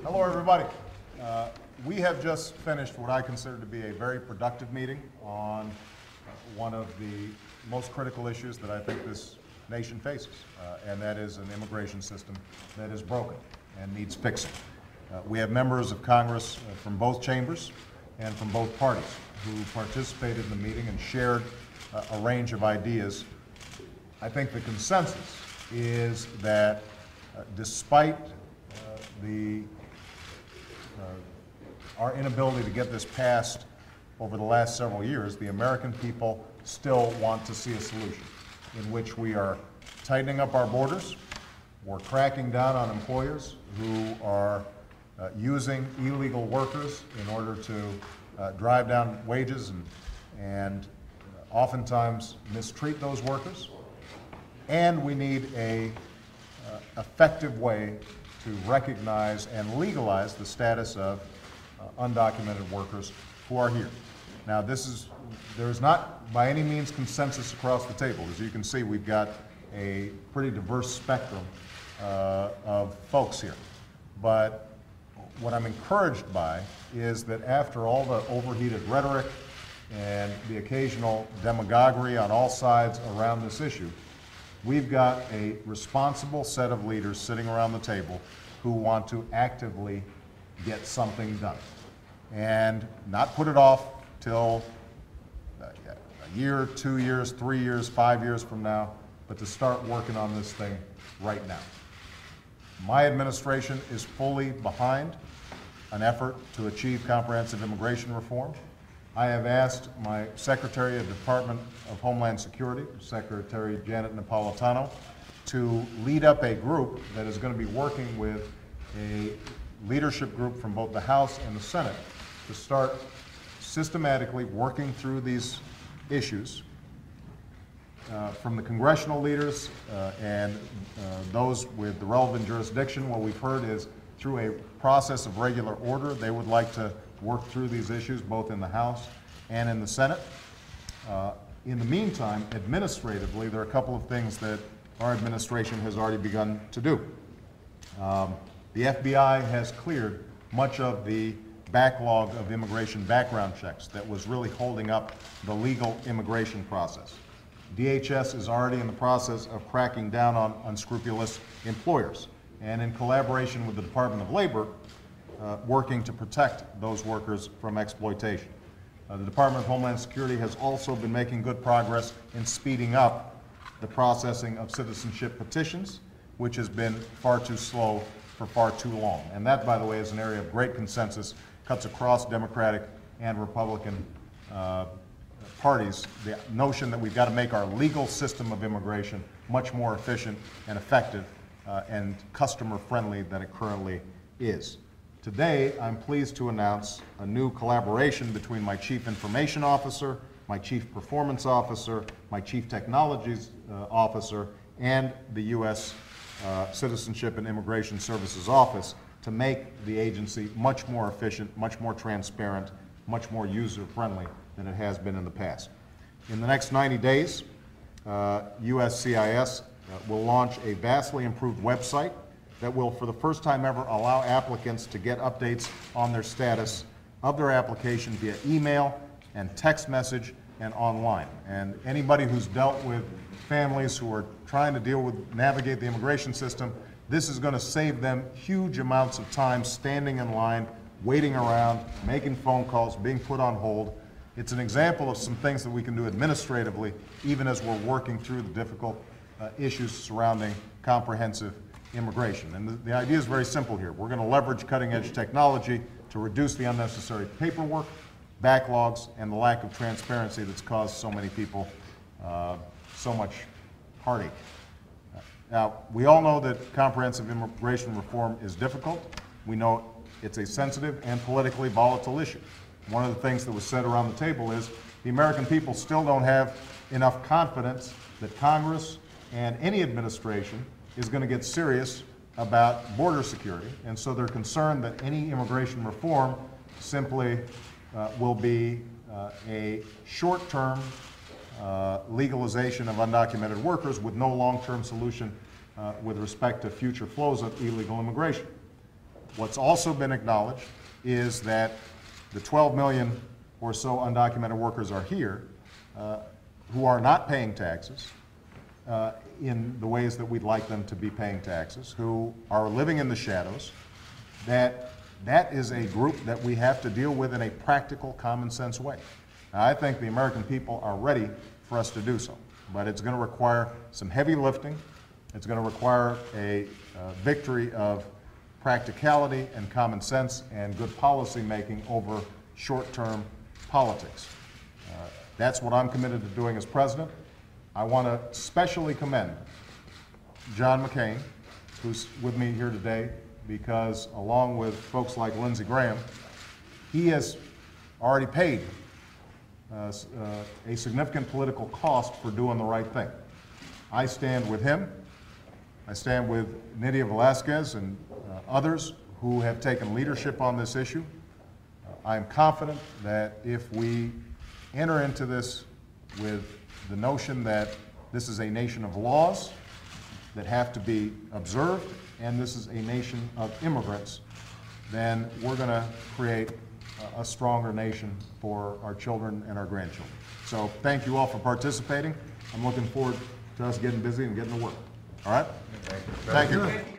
Hello, everybody. We have just finished what I consider to be a very productive meeting on one of the most critical issues that I think this nation faces, and that is an immigration system that is broken and needs fixing. We have members of Congress from both chambers and from both parties who participated in the meeting and shared a range of ideas. I think the consensus is that despite our inability to get this passed over the last several years, the American people still want to see a solution in which we are tightening up our borders, we're cracking down on employers who are using illegal workers in order to drive down wages and oftentimes mistreat those workers, and we need a effective way to recognize and legalize the status of undocumented workers who are here. Now, there is not by any means consensus across the table. As you can see, we've got a pretty diverse spectrum of folks here. But what I'm encouraged by is that after all the overheated rhetoric and the occasional demagoguery on all sides around this issue, we've got a responsible set of leaders sitting around the table who want to actively get something done and not put it off till a year, 2 years, 3 years, 5 years from now, but to start working on this thing right now. My administration is fully behind an effort to achieve comprehensive immigration reform. I have asked my Secretary of the Department of Homeland Security, Secretary Janet Napolitano, to lead up a group that is going to be working with a leadership group from both the House and the Senate to start systematically working through these issues from the congressional leaders and those with the relevant jurisdiction. What we've heard is through a process of regular order, they would like to work through these issues both in the House and in the Senate. In the meantime, administratively, there are a couple of things that our administration has already begun to do. The FBI has cleared much of the backlog of immigration background checks that was really holding up the legal immigration process. DHS is already in the process of cracking down on unscrupulous employers, and in collaboration with the Department of Labor, working to protect those workers from exploitation. The Department of Homeland Security has also been making good progress in speeding up the processing of citizenship petitions, which has been far too slow for far too long. And that, by the way, is an area of great consensus, cuts across Democratic and Republican parties. The notion that we've got to make our legal system of immigration much more efficient and effective and customer-friendly than it currently is. Today, I'm pleased to announce a new collaboration between my Chief Information Officer, my Chief Performance Officer, my Chief Technologies Officer, and the U.S. Citizenship and Immigration Services Office to make the agency much more efficient, much more transparent, much more user-friendly than it has been in the past. In the next 90 days, USCIS will launch a vastly improved website that will, for the first time ever, allow applicants to get updates on their status of their application via email and text message and online. And anybody who's dealt with families who are trying to navigate the immigration system, this is going to save them huge amounts of time standing in line, waiting around, making phone calls, being put on hold. It's an example of some things that we can do administratively, even as we're working through the difficult issues surrounding comprehensive immigration. And the idea is very simple here. We're going to leverage cutting-edge technology to reduce the unnecessary paperwork, backlogs, and the lack of transparency that's caused so many people so much heartache. Now, we all know that comprehensive immigration reform is difficult. We know it's a sensitive and politically volatile issue. One of the things that was said around the table is the American people still don't have enough confidence that Congress and any administration is going to get serious about border security, and so they're concerned that any immigration reform simply will be a short-term legalization of undocumented workers with no long-term solution with respect to future flows of illegal immigration. What's also been acknowledged is that the 12 million or so undocumented workers are here who are not paying taxes in the ways that we'd like them to be paying taxes, who are living in the shadows, that is a group that we have to deal with in a practical, common sense way. Now, I think the American people are ready for us to do so, but it's going to require some heavy lifting. It's going to require a victory of practicality and common sense and good policy making over short-term politics. That's what I'm committed to doing as president. I want to especially commend John McCain, who's with me here today, because along with folks like Lindsey Graham, he has already paid a significant political cost for doing the right thing. I stand with him. I stand with Nydia Velázquez and others who have taken leadership on this issue. I am confident that if we enter into this with the notion that this is a nation of laws that have to be observed, and this is a nation of immigrants, then we're going to create a stronger nation for our children and our grandchildren. So thank you all for participating. I'm looking forward to us getting busy and getting to work. All right? Thank you.